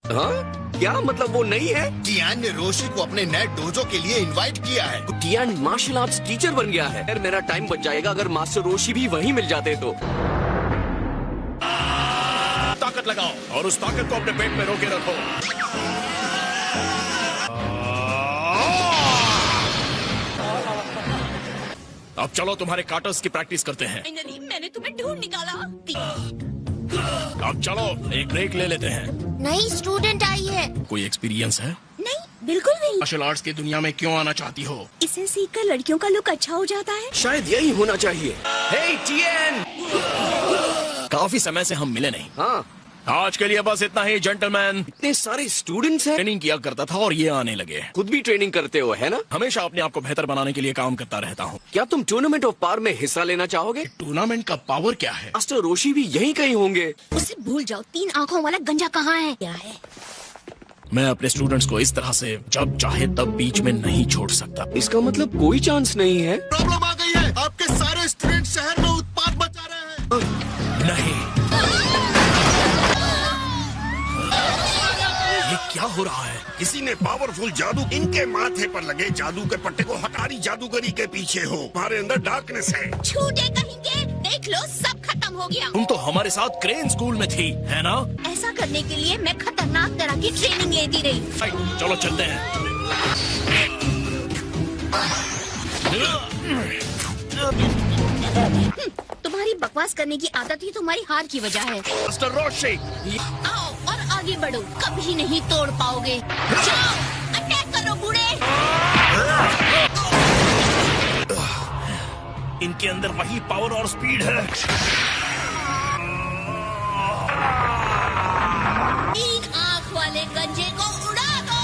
हाँ? क्या मतलब वो नहीं है? टियान ने रोशी को अपने नए डोजो के लिए इनवाइट किया है। टियान मार्शल आर्ट्स टीचर बन गया है। यार मेरा टाइम बच जाएगा अगर मास्टर रोशी भी वहीं मिल जाते तो। ताकत लगाओ और उस ताकत को अपने पेट में रोके रखो। अब चलो तुम्हारे काटर्स की प्रैक्टिस करते हैं। फाइनली मैंने तुम्हें ढूंढ निकाला। अब चलो एक ब्रेक ले लेते हैं। नई स्टूडेंट आई है। कोई एक्सपीरियंस है? नहीं, बिल्कुल नहीं। मार्शल आर्ट्स की दुनिया में क्यों आना चाहती हो? इसे सीखकर लड़कियों का लुक अच्छा हो जाता है। शायद यही होना चाहिए। हे टियान! काफी समय से हम मिले नहीं। हाँ, आज के लिए बस इतना ही जेंटलमैन। इतने सारे स्टूडेंट्स हैं। ट्रेनिंग किया करता था और ये आने लगे। खुद भी ट्रेनिंग करते हो है ना? हमेशा अपने आप को बेहतर बनाने के लिए काम करता रहता हूँ। क्या तुम टूर्नामेंट ऑफ पावर में हिस्सा लेना चाहोगे? टूर्नामेंट का पावर क्या है? मास्टर रोशी भी यहीं कहीं होंगे। उसे भूल जाओ। 3 आँखों वाला गंजा कहाँ है? क्या है? मैं अपने स्टूडेंट्स को इस तरह से जब चाहे तब बीच में नहीं छोड़ सकता। इसका मतलब कोई चांस नहीं है। प्रॉब्लम आ गई है। आपके सारे स्टूडेंट शहर में उत्पात मचा रहे हैं। नहीं, ये क्या हो रहा है? किसी ने पावरफुल जादू इनके माथे पर लगे जादू के पट्टे को हटारी जादूगरी के पीछे हो। तुम्हारे अंदर डार्कनेस है। छूटे कहेंगे। देख लो, सब खत्म हो गया। तुम तो हमारे साथ क्रेन स्कूल में थी, है ना? ऐसा करने के लिए मैं खतरनाक तरह की ट्रेनिंग लेती रही। चलो चलते हैं। तुम्हारी बकवास करने की आदत ही तुम्हारी हार की वजह है। मास्टर रोशी, आओ और आगे बढ़ो, कभी नहीं तोड़ पाओगे। जाओ, अटैक करो बूढ़े। इनके अंदर वही पावर और स्पीड है। 3 आँख वाले गंजे को उड़ा दो।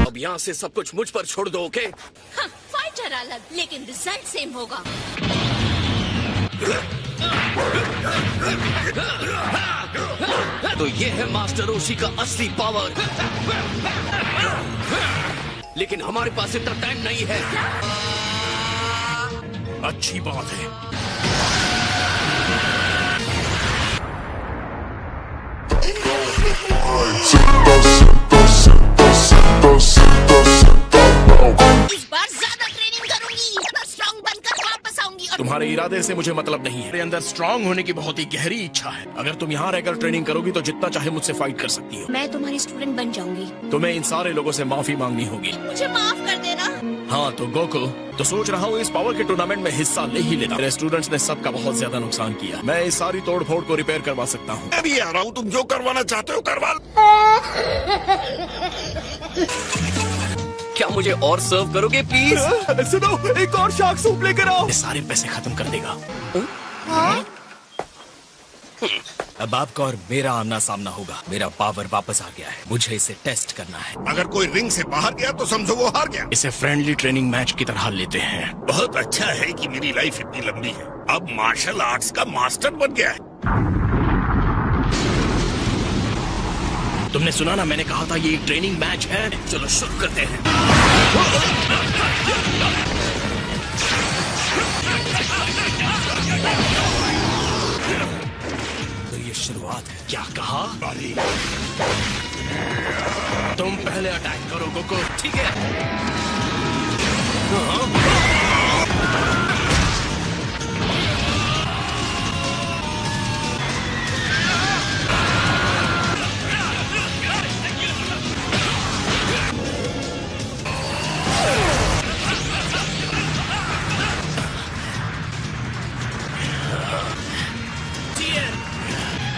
अब यहाँ से सब कुछ मुझ पर छोड़ दो, ओके? हाँ, फाइटर अलग, लेकिन रिजल्ट सेम होगा। तो ये है मास्टर रोशी का असली पावर। लेकिन हमारे पास इतना टाइम नहीं है। अच्छी बात है। इस बार ज्यादा ट्रेनिंग करूंगी। स्ट्रॉन्ग बनकर वापस आऊंगी। और तुम्हारे इरादे से मुझे मतलब नहीं है। मेरे अंदर स्ट्रांग होने की बहुत ही गहरी इच्छा है। अगर तुम यहाँ रहकर ट्रेनिंग करोगी तो जितना चाहे मुझसे फाइट कर सकती हो। मैं तुम्हारी स्टूडेंट बन जाऊंगी। तुम्हें इन सारे लोगों से माफी मांगनी होगी। मुझे माफ कर देना। हाँ तो गोकु, तो सोच रहा हूँ इस पावर के टूर्नामेंट में हिस्सा ले ही लेना। मेरे स्टूडेंट्स ने सबका बहुत ज्यादा नुकसान किया। मैं इस सारी तोड़ फोड़ को रिपेयर करवा सकता हूँ। मैं भी आ रहा हूँ। तुम जो करवाना चाहते हो करवा लो। क्या मुझे और सर्व करोगे प्लीज? सुनो, एक और शार्क सूप लेकर आओ। ये सारे पैसे खत्म कर देगा। अब आपका और मेरा आमना सामना होगा। मेरा पावर वापस आ गया है। मुझे इसे टेस्ट करना है। अगर कोई रिंग से बाहर गया तो समझो वो हार गया। इसे फ्रेंडली ट्रेनिंग मैच की तरह लेते हैं। बहुत अच्छा है कि मेरी लाइफ इतनी लंबी है। अब मार्शल आर्ट्स का मास्टर बन गया है। तुमने सुना ना, मैंने कहा था ये एक ट्रेनिंग मैच है। चलो शुरू करते हैं। तो ये शुरुआत है। क्या कहा? तुम पहले अटैक करो गोकु। ठीक है।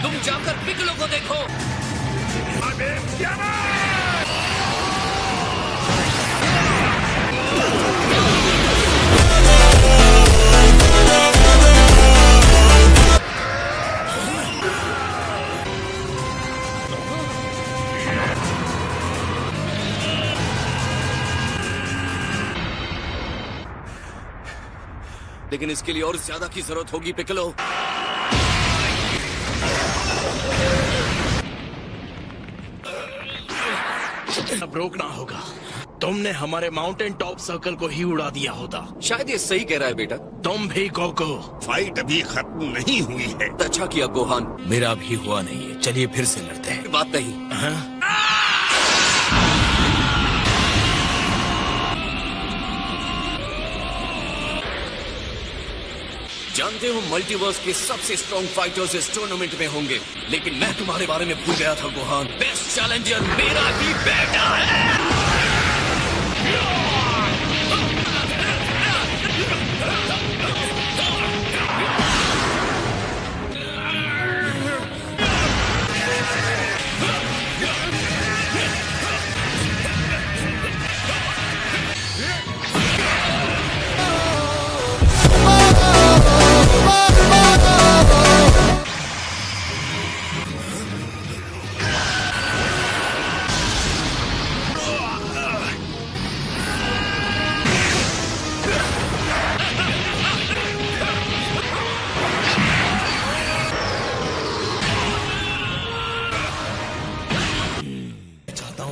तुम जाकर पिकलो को देखो। लेकिन इसके लिए और ज्यादा की जरूरत होगी पिकलो। अब रोकना होगा। तुमने हमारे माउंटेन टॉप सर्कल को ही उड़ा दिया होता। शायद ये सही कह रहा है बेटा। तुम भी कोको। फाइट अभी खत्म नहीं हुई है। अच्छा किया गोहान। मेरा भी हुआ नहीं है, चलिए फिर से लड़ते हैं। बात नहीं। जानते हो मल्टीवर्स के सबसे स्ट्रॉन्ग फाइटर्स इस टूर्नामेंट में होंगे, लेकिन मैं तुम्हारे बारे में भूल गया था गोहान। बेस्ट चैलेंजर मेरा ही बेटा है।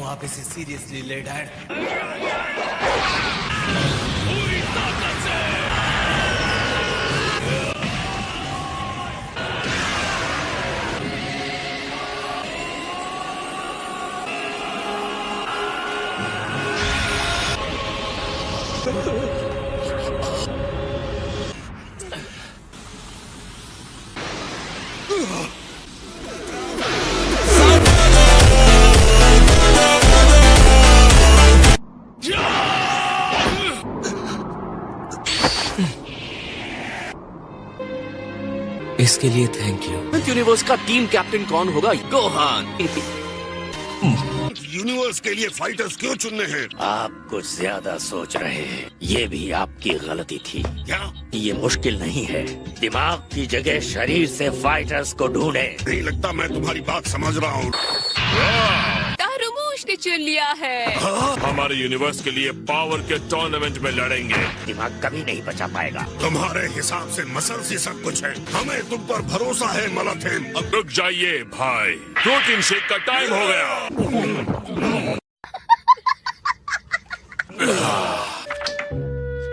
आप इसे सीरियसली ले डैड। इसके लिए थैंक यू। यूनिवर्स का टीम कैप्टन कौन होगा? गोहान। यूनिवर्स के लिए फाइटर्स क्यों चुनने हैं? आप कुछ ज्यादा सोच रहे हैं। ये भी आपकी गलती थी। क्या? ये मुश्किल नहीं है। दिमाग की जगह शरीर से फाइटर्स को ढूंढे। नहीं लगता मैं तुम्हारी बात समझ रहा हूँ। तारुमूश ने चुन लिया है। हमारे यूनिवर्स के लिए पावर के टूर्नामेंट में लड़ेंगे। दिमाग कभी नहीं बचा पाएगा। तुम्हारे हिसाब से मसल से सब कुछ है। हमें तुम पर भरोसा है मलाथेन। अब रुक जाइए भाई, प्रोटीन शेक का टाइम हो गया।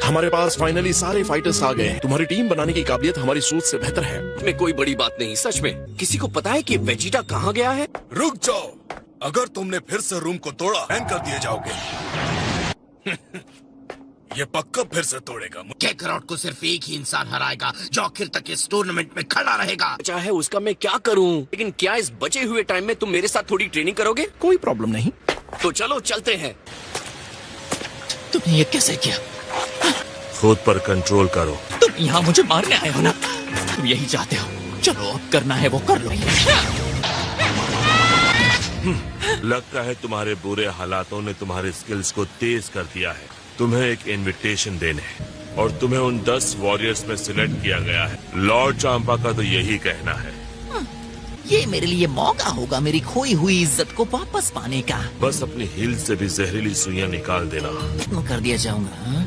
हमारे पास फाइनली सारे फाइटर्स आ गए हैं। तुम्हारी टीम बनाने की काबिलियत हमारी सोच से बेहतर है। में कोई बड़ी बात नहीं। सच में किसी को पता है कि वेजिटा कहाँ गया है? रुक जाओ, अगर तुमने फिर से रूम को तोड़ा बैन कर दिए जाओगे। ये पक्का फिर से तोड़ेगा। कैकरॉट को सिर्फ एक ही इंसान हराएगा जो आखिर तक इस टूर्नामेंट में खड़ा रहेगा। चाहे उसका मैं क्या करूं, लेकिन क्या इस बचे हुए टाइम में तुम मेरे साथ थोड़ी ट्रेनिंग करोगे? कोई प्रॉब्लम नहीं। तो चलो चलते हैं। तुमने ये कैसे किया? खुद पर कंट्रोल करो। तुम यहाँ मुझे मारने आए हो ना? तुम यही चाहते हो। चलो अब करना है वो कर लो। लगता है तुम्हारे बुरे हालातों ने तुम्हारे स्किल्स को तेज कर दिया है। तुम्हें एक इनविटेशन देने और तुम्हें उन 10 वॉरियर्स में सिलेक्ट किया गया है। लॉर्ड चांपा का तो यही कहना है। ये मेरे लिए मौका होगा मेरी खोई हुई इज्जत को वापस पाने का। बस अपनी हील से भी जहरीली सुइयां निकाल देना। खत्म कर दिया जाऊंगा। हाँ?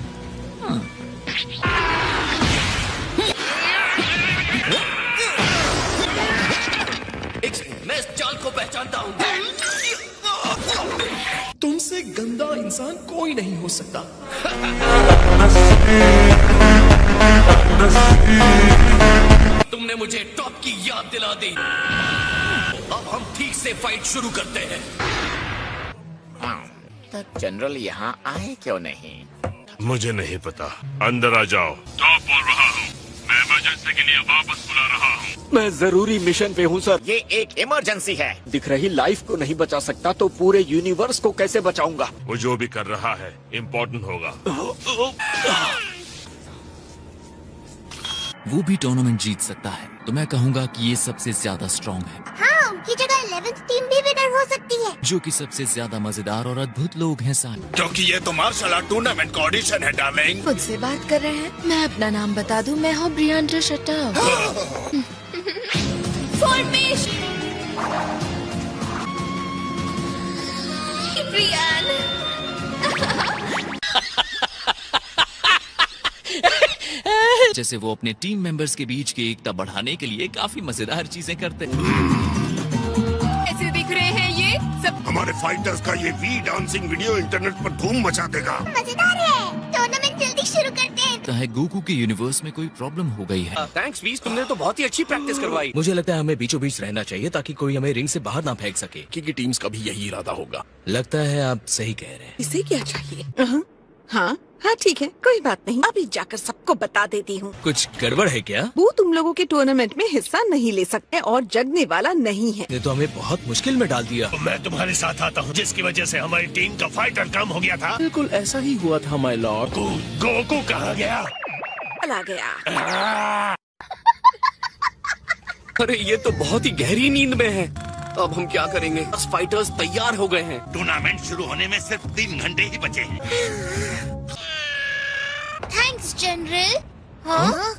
मैं इस चाल को पहचानता हूँ। तुमसे गंदा इंसान कोई नहीं हो सकता। तुमने मुझे टॉप की याद दिला दी। अब हम ठीक से फाइट शुरू करते हैं। तब जनरल यहाँ आए क्यों नहीं? मुझे नहीं पता। अंदर आ जाओ। टॉप बोल रहा हूँ। मैं इमरजेंसी के लिए वापस बुला रहा हूँ। मैं जरूरी मिशन पे हूँ सर। ये एक इमरजेंसी है। दिख रही लाइफ को नहीं बचा सकता तो पूरे यूनिवर्स को कैसे बचाऊंगा? वो जो भी कर रहा है इम्पोर्टेंट होगा। वो भी टूर्नामेंट जीत सकता है तो मैं कहूँगा कि ये सबसे ज्यादा स्ट्रॉन्ग है। हाँ, उनकी जगह 11th टीम भी विनर हो सकती है। जो कि सबसे ज्यादा मजेदार और अद्भुत लोग हैं सारे। क्योंकि ये तो मार्शल आर्ट टूर्नामेंट का ऑडिशन है डार्लिंग। मुझसे बात कर रहे हैं? मैं अपना नाम बता दूं, मैं हूँ ब्रियांडा शटाव। फॉर्मेशन। ब्रियान। जैसे वो अपने टीम मेंबर्स के बीच की एकता बढ़ाने के लिए काफी मजेदार चीजें करते हैं। कैसे दिख रहे हैं ये सब? हमारे फाइटर्स का ये वी डांसिंग वीडियो इंटरनेट पर धूम मचा देगा। मजेदार है। टूर्नामेंट जल्दी शुरू करते हैं। लगता है गोकू के यूनिवर्स में कोई प्रॉब्लम हो गई है। थैंक्स बीस, तुमने तो बहुत ही अच्छी प्रैक्टिस करवाई। मुझे लगता है हमें बीचों बीच रहना चाहिए ताकि कोई हमें रिंग से बाहर ना फेंक सके, क्योंकि टीम्स का भी यही इरादा होगा। लगता है आप सही कह रहे हैं। इसे क्या चाहिए? हाँ हाँ ठीक है, कोई बात नहीं, अभी जाकर सबको बता देती हूँ। कुछ गड़बड़ है क्या? वो तुम लोगों के टूर्नामेंट में हिस्सा नहीं ले सकते और जगने वाला नहीं है। ने तो हमें बहुत मुश्किल में डाल दिया। मैं तुम्हारे साथ आता हूँ, जिसकी वजह से हमारी टीम का फाइटर कम हो गया था। बिल्कुल ऐसा ही हुआ था माय लॉर्ड। गोकू कहाँ गया? चला गया। अरे ये तो बहुत ही गहरी नींद में है। अब हम क्या करेंगे? 10 फाइटर्स तैयार हो गए हैं। टूर्नामेंट शुरू होने में सिर्फ 3 घंटे ही बचे हैं। Thanks general. हाँ?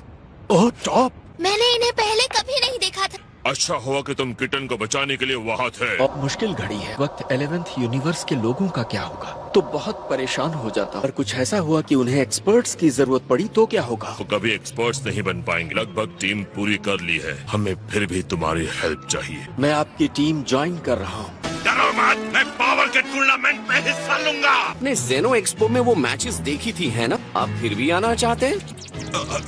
ओह टॉप, मैंने इन्हें पहले कभी नहीं देखा था। अच्छा हुआ कि तुम किटन को बचाने के लिए वहाँ थे। अब मुश्किल घड़ी है। वक्त 11th यूनिवर्स के लोगों का क्या होगा? तो बहुत परेशान हो जाता। और कुछ ऐसा हुआ कि उन्हें एक्सपर्ट्स की जरूरत पड़ी तो क्या होगा? वो कभी एक्सपर्ट्स नहीं बन पाएंगे। लगभग टीम पूरी कर ली है, हमें फिर भी तुम्हारी हेल्प चाहिए। मैं आपकी टीम ज्वाइन कर रहा हूँ। डरो मत, मैं पावर के टूर्नामेंट में हिस्सा लूंगा। आपने जेनो एक्सपो में वो मैचेस देखी थी है ना? आप फिर भी आना चाहते हैं?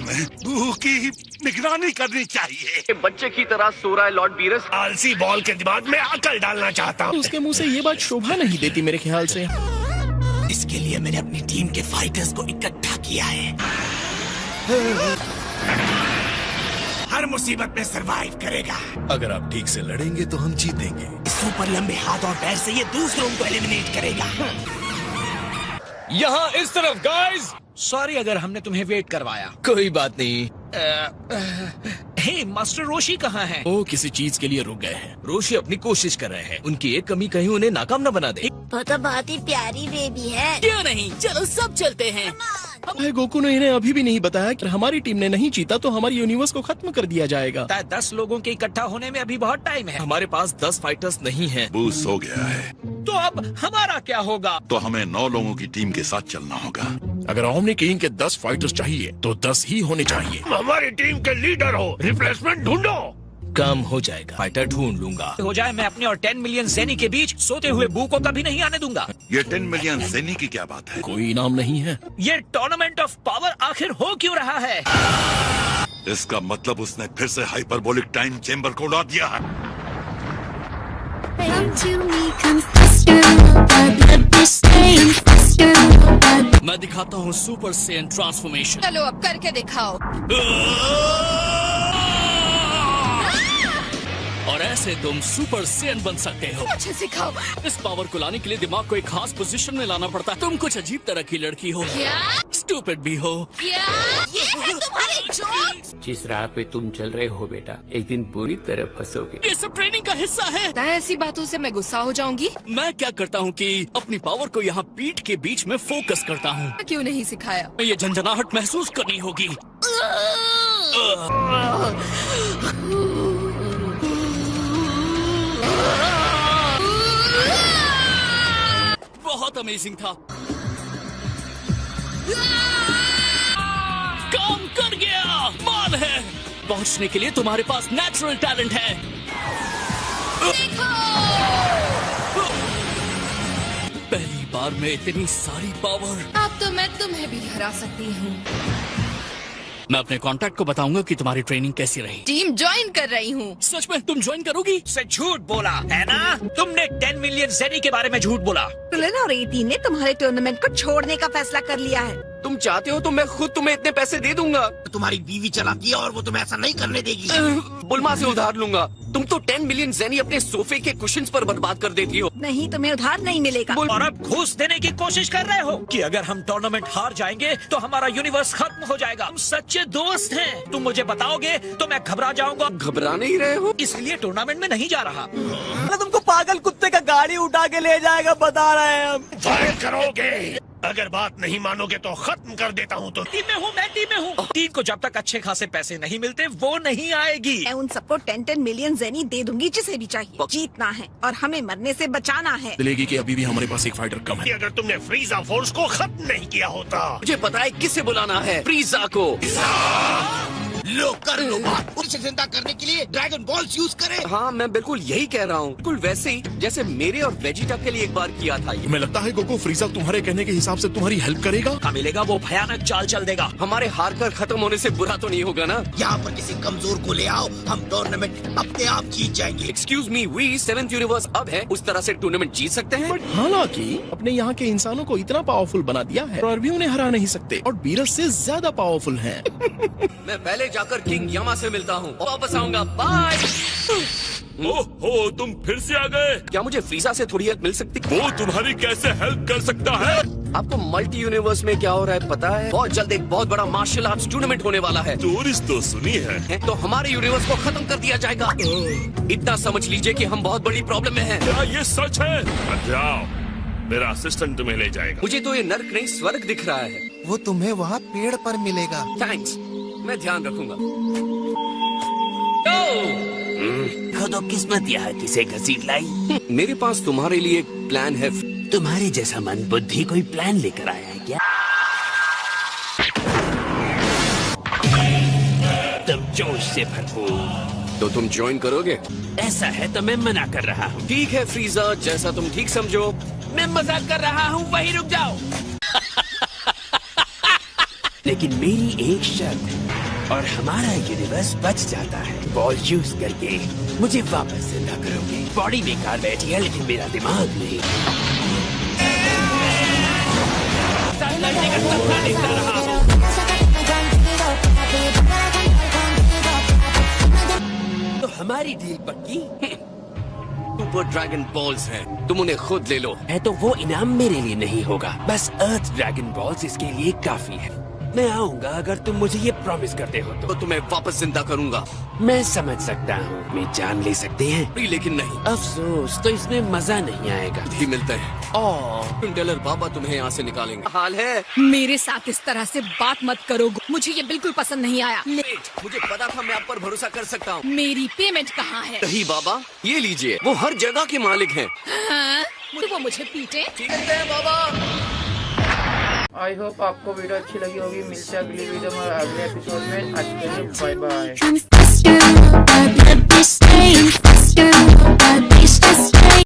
मैं बू की निगरानी करनी चाहिए। बच्चे की तरह सो रहा है लॉर्ड बीरस। आलसी बॉल के दिमाग में अकल डालना चाहता हूँ। उसके मुंह से ये बात शोभा नहीं देती मेरे ख्याल से। इसके लिए मैंने अपनी टीम के फाइटर्स को इकट्ठा किया है। हर मुसीबत में सरवाइव करेगा। अगर आप ठीक से लड़ेंगे तो हम जीतेंगे। सुपर लंबे हाथ और पैर से ये दूसरों को एलिमिनेट करेगा। यहाँ इस तरफ गाइस। सॉरी अगर हमने तुम्हें वेट करवाया। कोई बात नहीं। हे मास्टर रोशी कहाँ हैं? वो किसी चीज के लिए रुक गए हैं। रोशी अपनी कोशिश कर रहे हैं। उनकी एक कमी कहीं उन्हें नाकाम न बना दे। वो तो बहुत ही प्यारी बेबी है। क्यों नहीं, चलो सब चलते हैं। गोकू ने इन्हें अभी भी नहीं बताया कि हमारी टीम ने नहीं जीता तो हमारी यूनिवर्स को खत्म कर दिया जाएगा। 10 लोगों के इकट्ठा होने में अभी बहुत टाइम है। हमारे पास 10 फाइटर्स नहीं हैं। बू सो गया है, तो अब हमारा क्या होगा? तो हमें 9 लोगों की टीम के साथ चलना होगा। अगर ओमनी किंग के 10 फाइटर्स चाहिए तो 10 ही होने चाहिए। हमारी टीम के लीडर हो, रिप्लेसमेंट ढूंढो। काम हो जाएगा, फाइटर ढूंढ लूंगा। हो जाए, मैं अपने और 10 मिलियन सैनिक के बीच सोते हुए बू को कभी नहीं आने दूंगा। ये 10 मिलियन सैनिक की क्या बात है? कोई इनाम नहीं है। ये टूर्नामेंट ऑफ पावर आखिर हो क्यों रहा है? इसका मतलब उसने फिर से हाइपरबोलिक टाइम चेम्बर को उड़ा दिया है। मैं दिखाता हूँ सुपर सेन ट्रांसफॉर्मेशन। चलो अब करके दिखाओ। और ऐसे तुम सुपर सेन बन सकते हो। मुझे सिखाओ। इस पावर को लाने के लिए दिमाग को एक खास पोजीशन में लाना पड़ता है। तुम कुछ अजीब तरह की लड़की हो, क्या? स्टूपिड भी हो। क्या? ये है तुम्हारे जोक्स? जिस राह पे तुम चल रहे हो बेटा, एक दिन बुरी तरह फंसोगे। ये सब ट्रेनिंग का हिस्सा है। ऐसी बातों से मैं गुस्सा हो जाऊंगी। मैं क्या करता हूँ कि अपनी पावर को यहाँ पीठ के बीच में फोकस करता हूँ। क्यों नहीं सिखाया? ये झंझनाहट महसूस करनी होगी। बहुत अमेजिंग था। काम कर गया। मान है, पहुंचने के लिए तुम्हारे पास नेचुरल टैलेंट है। पहली बार में इतनी सारी पावर। अब तो मैं तुम्हें भी हरा सकती हूँ। मैं अपने कांटेक्ट को बताऊंगा कि तुम्हारी ट्रेनिंग कैसी रही। टीम ज्वाइन कर रही हूँ। सच में तुम ज्वाइन करोगी? से झूठ बोला है ना? तुमने 10 मिलियन सैनिक के बारे में झूठ बोला। कुलन और 18 ने तुम्हारे टूर्नामेंट को छोड़ने का फैसला कर लिया है। तुम चाहते हो तो मैं खुद तुम्हें इतने पैसे दे दूंगा। तुम्हारी बीवी चलाती है और वो तुम्हें ऐसा नहीं करने देगी। बुलमा से उधार लूंगा। तुम तो 10 मिलियन ज़ेनी अपने सोफे के कुशन्स पर बर्बाद कर देती हो। नहीं, तुम्हें उधार नहीं मिलेगा। और अब घूस देने की कोशिश कर रहे हो कि अगर हम टूर्नामेंट हार जाएंगे तो हमारा यूनिवर्स खत्म हो जाएगा। हम सच्चे दोस्त हैं। तुम मुझे बताओगे तो मैं घबरा जाऊंगा। घबरा नहीं रहे हो? इसलिए टूर्नामेंट में नहीं जा रहा। तुमको पागल कुत्ते का गाड़ी उठा के ले जाएगा, बता रहे हैं हम। फायर करोगे? अगर बात नहीं मानोगे तो खत्म कर देता हूँ। तो टीम में हूँ, मैं टीम में हूँ। टीम को जब तक अच्छे खासे पैसे नहीं मिलते वो नहीं आएगी। मैं उन सबको 10 मिलियन ज़ेनी दे दूंगी, जिसे भी चाहिए। जीतना है और हमें मरने से बचाना है। दिलेगी कि अभी भी हमारे पास एक फाइटर कम है। अगर तुमने फ्रीजा फोर्स को खत्म नहीं किया होता। मुझे पता है किसे बुलाना है। फ्रीजा को। लो कर लो बात। उसे जिंदा करने के लिए ड्रैगन बॉल्स यूज करें। हाँ मैं बिल्कुल यही कह रहा हूँ, बिल्कुल वैसे ही जैसे मेरे और वेजिटा के लिए एक बार किया था ये। तुम्हें लगता है गोकू फ्रीजा तुम्हारे कहने के हिसाब से तुम्हारी हेल्प करेगा? मौका मिलेगा वो भयानक चाल चल देगा। हमारे हार कर खत्म होने से बुरा तो नहीं होगा ना? यहाँ पर किसी कमजोर को ले आओ, हम टूर्नामेंट अपने आप जीत जाएंगे। Excuse me, we 7th universe अब है, उस तरह से टूर्नामेंट जीत सकते हैं? हालांकि अपने यहाँ के इंसानों को इतना पावरफुल बना दिया है और भी उन्हें हरा नहीं सकते और बीरस से ज्यादा पावरफुल हैं। मैं पहले जाकर किंग यामा से मिलता हूँ, वापस आऊंगा, बाय। ओहो, तुम फिर से आ गए। क्या मुझे फ्रीजा से थोड़ी हेल्प मिल सकती? वो तुम्हारी कैसे हेल्प कर सकता है? आपको मल्टी यूनिवर्स में क्या हो रहा है पता है? बहुत जल्द एक बहुत बड़ा मार्शल आर्ट्स टूर्नामेंट होने वाला है। स्टोरीज तो सुनी है। तो हमारे यूनिवर्स को खत्म कर दिया जाएगा। इतना समझ लीजिए कि हम बहुत बड़ी प्रॉब्लम में हैं। क्या ये सच है? जाओ, मेरा असिस्टेंट तुम्हें ले जाएगा। मुझे तो ये नर्क नहीं स्वर्ग दिख रहा है। वो तुम्हें वहाँ पेड़ पर मिलेगा। थैंक्स, मैं ध्यान रखूंगा। खुद किस्मत यहाँ किसे घसीट लाई। मेरे पास तुम्हारे लिए एक प्लान है। तुम्हारे जैसा मन बुद्धि कोई प्लान लेकर आया है क्या? तुम जोश से भरपूर। तो तुम ज्वाइन करोगे? ऐसा है तो मैं मना कर रहा हूँ। ठीक है फ्रीजा, जैसा तुम ठीक समझो। मैं मजाक कर रहा हूँ, वहीं रुक जाओ। लेकिन मेरी एक शर्त है और हमारा यूनिवर्स बच जाता है। बॉल यूज करके मुझे वापस जिंदा करोगे। बॉडी बेकार बैठी है लेकिन मेरा दिमाग नहीं। साथ लड़ने का सपना देखता रहा हूँ। तो हमारी डील पक्की? सुपर ड्रैगन बॉल्स हैं, तुम उन्हें खुद ले लो। है तो वो इनाम मेरे लिए नहीं होगा, बस अर्थ ड्रैगन बॉल्स इसके लिए काफी है। मैं आऊंगा अगर तुम मुझे ये प्रॉमिस करते हो तो। तुम्हें वापस जिंदा करूंगा। मैं समझ सकता हूँ, मैं जान ले सकते हैं। नहीं, लेकिन नहीं। अफसोस, तो इसमें मजा नहीं आएगा। भी मिलते हैं। टुंडेलर बाबा तुम्हें यहाँ से निकालेंगे। हाल है। मेरे साथ इस तरह से बात मत करो, मुझे ये बिल्कुल पसंद नहीं आया। मुझे पता था मैं आप पर भरोसा कर सकता हूँ। मेरी पेमेंट कहाँ है? नहीं बाबा, ये लीजिए, वो हर जगह के मालिक हैं। हाँ? तो वो मुझे पीटे? ठीक है बाबा। आई होप आपको वीडियो अच्छी लगी होगी। मिलते हैं अगली वीडियो में अगले एपिसोड में। आज के लिए बाय बाय।